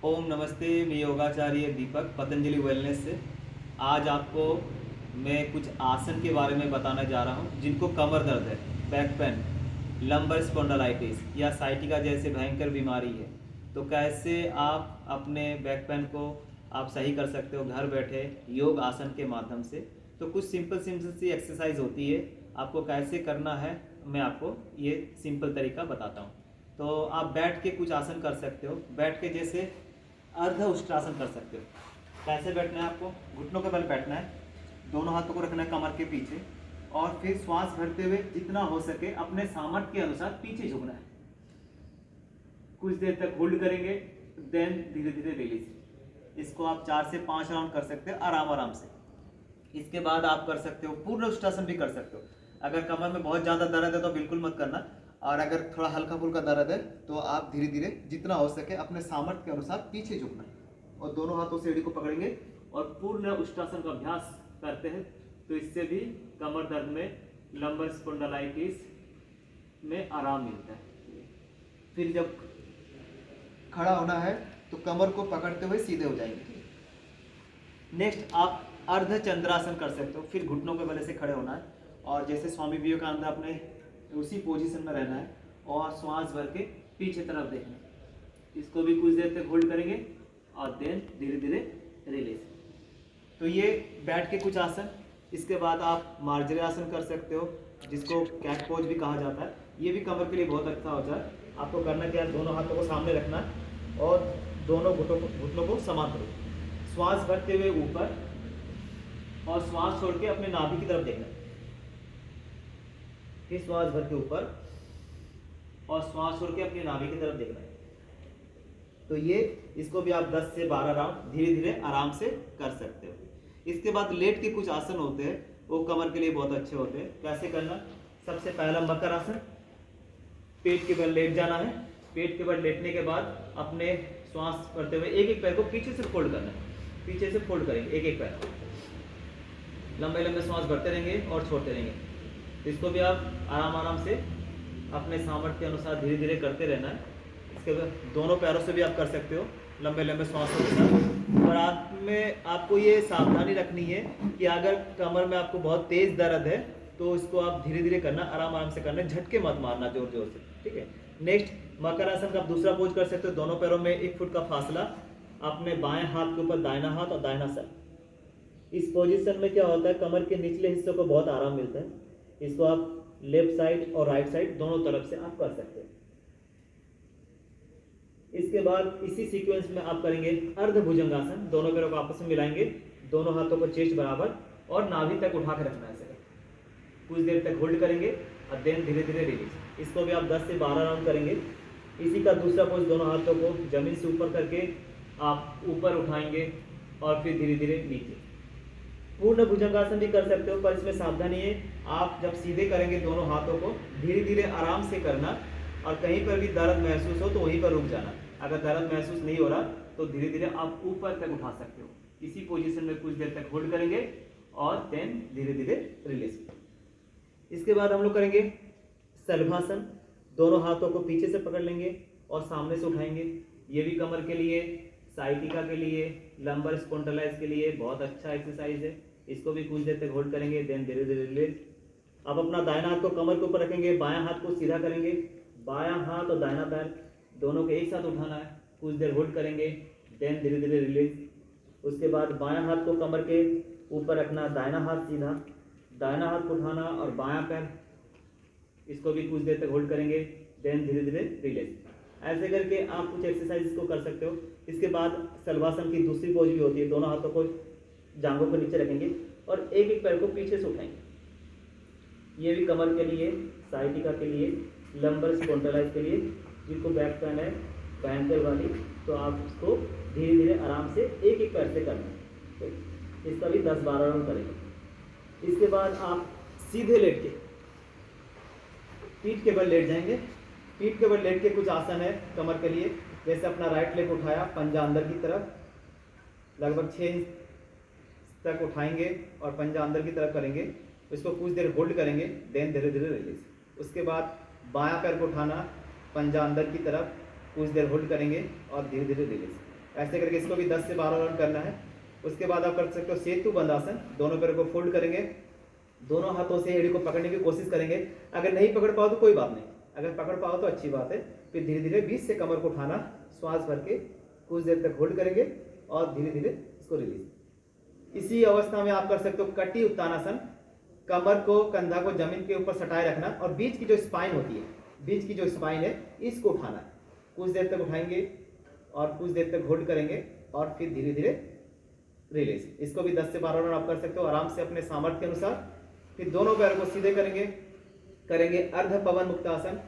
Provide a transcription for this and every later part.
ओम नमस्ते। मैं योगाचार्य दीपक पतंजलि वेलनेस से। आज आपको मैं कुछ आसन के बारे में बताने जा रहा हूँ जिनको कमर दर्द है, बैक पेन, लंबर स्पॉन्डिलाइटिस या साइटिका जैसे भयंकर बीमारी है, तो कैसे आप अपने बैक पेन को आप सही कर सकते हो घर बैठे योग आसन के माध्यम से। तो कुछ सिंपल सिंपल सी एक्सरसाइज होती है, आपको कैसे करना है मैं आपको ये सिंपल तरीका बताता हूँ। तो आप बैठ के कुछ आसन कर सकते हो। बैठ के जैसे अर्ध उष्ट्रासन कर सकते हो। कैसे बैठना है आपको? घुटनों के बल बैठना है, दोनों हाथों को रखना है कमर के पीछे और फिर श्वास भरते हुए जितना हो सके अपने सामर्थ्य के अनुसार पीछे झुकना है। कुछ देर तक होल्ड करेंगे, देन धीरे धीरे रिलीज। इसको आप 4 से 5 राउंड कर सकते हो आराम आराम से। इसके बाद आप कर सकते हो पूर्ण उष्ट्रासन भी कर सकते हो। अगर कमर में बहुत ज़्यादा दर्द है तो बिल्कुल मत करना, और अगर थोड़ा हल्का फुल्का दर्द है तो आप धीरे धीरे जितना हो सके अपने सामर्थ्य के अनुसार पीछे झुकना है और दोनों हाथों से एड़ी को पकड़ेंगे और पूर्ण उष्ट्रासन का अभ्यास करते हैं। तो इससे भी कमर दर्द में, लंबर स्पॉन्डिलाइटिस में आराम मिलता है। फिर जब खड़ा होना है तो कमर को पकड़ते हुए सीधे हो जाएंगे। नेक्स्ट आप अर्ध चंद्रासन कर सकते हो। फिर घुटनों के बल से खड़े होना है और जैसे स्वामी विवेकानंद अपने उसी पोजीशन में रहना है और श्वास भर के पीछे तरफ देखना है। इसको भी कुछ देर तक होल्ड करेंगे और देन धीरे धीरे रिलीज। तो ये बैठ के कुछ आसन। इसके बाद आप मार्जरी आसन कर सकते हो जिसको कैट पोज भी कहा जाता है। ये भी कमर के लिए बहुत अच्छा होता है। आपको करना क्या है, दोनों हाथों को सामने रखना है और दोनों घुटनों को समान करो। श्वास भरते हुए ऊपर और श्वास छोड़ के अपने नाभि की तरफ देखना है। फिर श्वास भर के ऊपर और श्वास छोड़ के अपने नाभि की तरफ देखना है। तो ये इसको भी आप 10 से 12 राउंड धीरे धीरे आराम से कर सकते हो। इसके बाद लेट के कुछ आसन होते हैं, वो कमर के लिए बहुत अच्छे होते हैं। कैसे करना? सबसे पहला मकर आसन। पेट के बल लेट जाना है। पेट के बल लेटने के बाद अपने श्वास भरते हुए एक एक पैर को पीछे से फोल्ड करना है। पीछे से फोल्ड करेंगे एक एक पैर, लंबे लंबे श्वास भरते रहेंगे और छोड़ते रहेंगे। इसको भी आप आराम आराम से अपने सामर्थ्य के अनुसार धीरे धीरे करते रहना है। इसके बाद दोनों पैरों से भी आप कर सकते हो लंबे लंबे श्वासों के साथ। और आप में आपको ये सावधानी रखनी है कि अगर कमर में आपको बहुत तेज दर्द है तो इसको आप धीरे धीरे करना, आराम आराम से करना, झटके मत मारना जोर जोर से, ठीक है। नेक्स्ट मकर आसन का आप दूसरा पोज कर सकते हो। दोनों पैरों में 1 फुट का फासला, अपने बाएं हाथ के ऊपर दाहिना हाथ और दाहिना सर। इस पोजीशन में क्या होता है, कमर के निचले हिस्से को बहुत आराम मिलता है। इसको आप लेफ्ट साइड और राइट साइड दोनों तरफ से आप कर सकते हैं। इसके बाद इसी सीक्वेंस में आप करेंगे अर्ध भुजंगासन। दोनों पैरों को आपस में मिलाएंगे, दोनों हाथों को चेस्ट बराबर और नाभि तक उठा के रखना है। कुछ देर तक होल्ड करेंगे और देन धीरे धीरे रिलीज। इसको भी आप 10 से 12 राउंड करेंगे। इसी का दूसरा पोज, दोनों हाथों को जमीन से ऊपर करके आप ऊपर उठाएंगे और फिर धीरे धीरे नीचे। पूर्ण भुजंगासन भी कर सकते हो, पर इसमें सावधानी है, आप जब सीधे करेंगे दोनों हाथों को धीरे धीरे आराम से करना और कहीं पर भी दर्द महसूस हो तो वहीं पर रुक जाना। अगर दर्द महसूस नहीं हो रहा तो धीरे धीरे आप ऊपर तक उठा सकते हो। इसी पोजीशन में कुछ देर तक होल्ड करेंगे और देन धीरे धीरे रिलीज। इसके बाद हम लोग करेंगे शलभासन। दोनों हाथों को पीछे से पकड़ लेंगे और सामने से उठाएंगे। ये भी कमर के लिए, साइटिका के लिए, लंबर स्पॉन्डिलाइटिस के लिए बहुत अच्छा एक्सरसाइज है। इसको भी कुछ देर तक होल्ड करेंगे, देन धीरे धीरे रिलीज। अब अपना दाहिना हाथ को कमर के ऊपर रखेंगे, बायां हाथ को सीधा करेंगे, बायां हाथ और दाहिना पैर दोनों को एक साथ उठाना है। कुछ देर होल्ड करेंगे, देन धीरे धीरे रिलीज। उसके बाद बायां हाथ को कमर के ऊपर रखना, दाहिना हाथ सीधा, दाहिना हाथ को उठाना और बायां पैर, इसको भी कुछ देर तक होल्ड करेंगे, देन धीरे धीरे रिलीज। ऐसे करके आप कुछ एक्सरसाइज को कर सकते हो। इसके बाद शलभासन की दूसरी पोज भी होती है। दोनों हाथों को जांघों को नीचे रखेंगे और एक एक पैर को पीछे से उठाएंगे। ये भी कमर के लिए, साइटिका के लिए, लंबर स्पॉन्डिलाइटिस के लिए, जिनको बैक पेन है भयंकर वाली, तो आप इसको धीरे धीरे आराम से एक एक पैर से करना है। तो इसका भी 10-12 राउंड करेंगे। इसके बाद आप सीधे लेट के पीठ के बल लेट जाएंगे। पीठ के बल लेट के कुछ आसन है कमर के लिए। जैसे अपना राइट लेग उठाया, पंजा अंदर की तरफ लगभग 6 इंच तक उठाएंगे और पंजा अंदर की तरफ करेंगे। इसको कुछ देर होल्ड करेंगे, देन धीरे धीरे रिलीज। उसके बाद बायां पैर को उठाना, पंजा अंदर की तरफ, कुछ देर होल्ड करेंगे और धीरे धीरे रिलीज। ऐसे करके इसको भी 10 से 12 राउंड करना है। उसके बाद आप कर सकते हो सेतु बंद आसन। दोनों पैरों को फोल्ड करेंगे, दोनों हाथों से एड़ी को पकड़ने की कोशिश करेंगे। अगर नहीं पकड़ पाओ तो कोई बात नहीं, अगर पकड़ पाओ तो अच्छी बात है। फिर धीरे धीरे बीच से कमर को उठाना, श्वास भर के कुछ देर तक होल्ड करेंगे और धीरे धीरे इसको रिलीज। इसी अवस्था में आप कर सकते हो कटी उत्तानासन। कमर को, कंधा को जमीन के ऊपर सटाए रखना और बीच की जो स्पाइन होती है, बीच की जो स्पाइन है इसको उठाना है। कुछ देर तक उठाएंगे और कुछ देर तक होल्ड करेंगे और फिर धीरे धीरे रिलीज। इसको भी 10 से 12 राउंड आप कर सकते हो आराम से अपने सामर्थ्य के अनुसार। फिर दोनों पैरों को सीधे करेंगे अर्ध पवन मुक्तासन।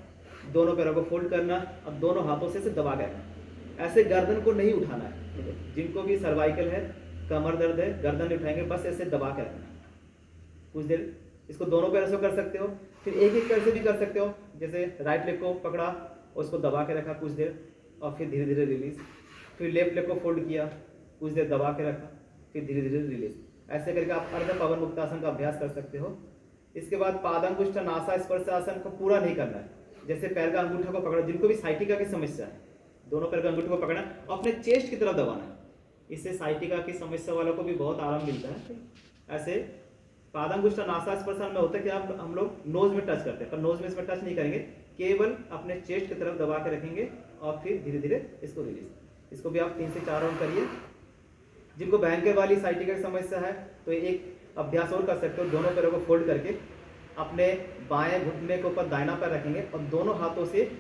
दोनों पैरों को फोल्ड करना, अब दोनों हाथों से इसे दबा के रखना। ऐसे गर्दन को नहीं उठाना है। जिनको भी सर्वाइकल है, कमर दर्द है, गर्दन नहीं उठाएंगे, बस ऐसे दबा के रखना। कुछ देर इसको दोनों पैरों से कर सकते हो। फिर एक एक पैर से भी कर सकते हो। जैसे राइट लेग को पकड़ा, उसको दबा के रखा कुछ देर और फिर धीरे धीरे रिलीज। फिर लेफ्ट लेग को फोल्ड किया, कुछ देर दबा के रखा, फिर धीरे धीरे रिलीज। ऐसे करके आप अर्ध पवन मुक्तासन का अभ्यास कर सकते हो। इसके बाद पादांगुष्ठ नासा स्पर्श आसन को पूरा नहीं करना है। जैसे पैर का अंगूठा को पकड़ा, जिनको भी साइटिका की समस्या है, दोनों पैर का अंगूठे को पकड़ना और अपने चेस्ट की तरफ दबाना है। इससे साइटिका की समस्या वालों को भी बहुत आराम मिलता है। ऐसे पादांगुष्ठ नासा स्पर्शन में होता है कि आप हम लोग नोज में टच करते हैं, पर नोज में इसमें टच नहीं करेंगे, केवल अपने चेस्ट की तरफ दबा के रखेंगे और फिर धीरे धीरे इसको रिलीज। इसको भी आप 3 से 4 राउंड करिए। जिनको भयंकर वाली साइटिका की समस्या है तो एक अभ्यास और कर सकते हो। दोनों पैरों को फोल्ड करके अपने बाएं घुटने के ऊपर दाहिना पैर रखेंगे और दोनों हाथों से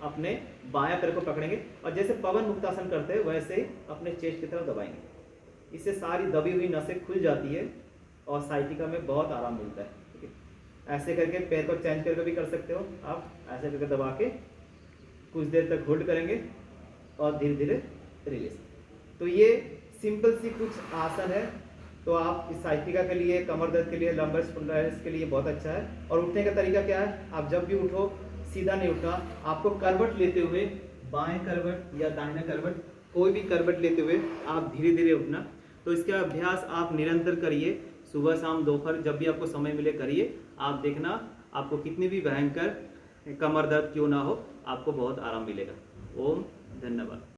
अपने बाएं पैर को पकड़ेंगे और जैसे पवन मुक्तासन करते हैं वैसे ही अपने चेस्ट की तरफ दबाएंगे। इससे सारी दबी हुई नसें खुल जाती है और साइटिका में बहुत आराम मिलता है। ठीक है, ऐसे करके पैर को चेंज करके भी कर सकते हो आप। ऐसे करके दबा के कुछ देर तक होल्ड करेंगे और धीरे धीरे रिलीज। तो ये सिंपल सी कुछ आसन है। तो आप इस साइटिका के लिए, कमर दर्द के लिए, लंबर स्पॉन्डिलाइटिस के लिए बहुत अच्छा है। और उठने का तरीका क्या है, आप जब भी उठो सीधा नहीं उठना, आपको करवट लेते हुए, बाएं करवट या दाहिना करवट, कोई भी करवट लेते हुए आप धीरे धीरे उठना। तो इसका अभ्यास आप निरंतर करिए, सुबह शाम दोपहर जब भी आपको समय मिले करिए। आप देखना आपको कितनी भी भयंकर कमर दर्द क्यों ना हो, आपको बहुत आराम मिलेगा। ओम धन्यवाद।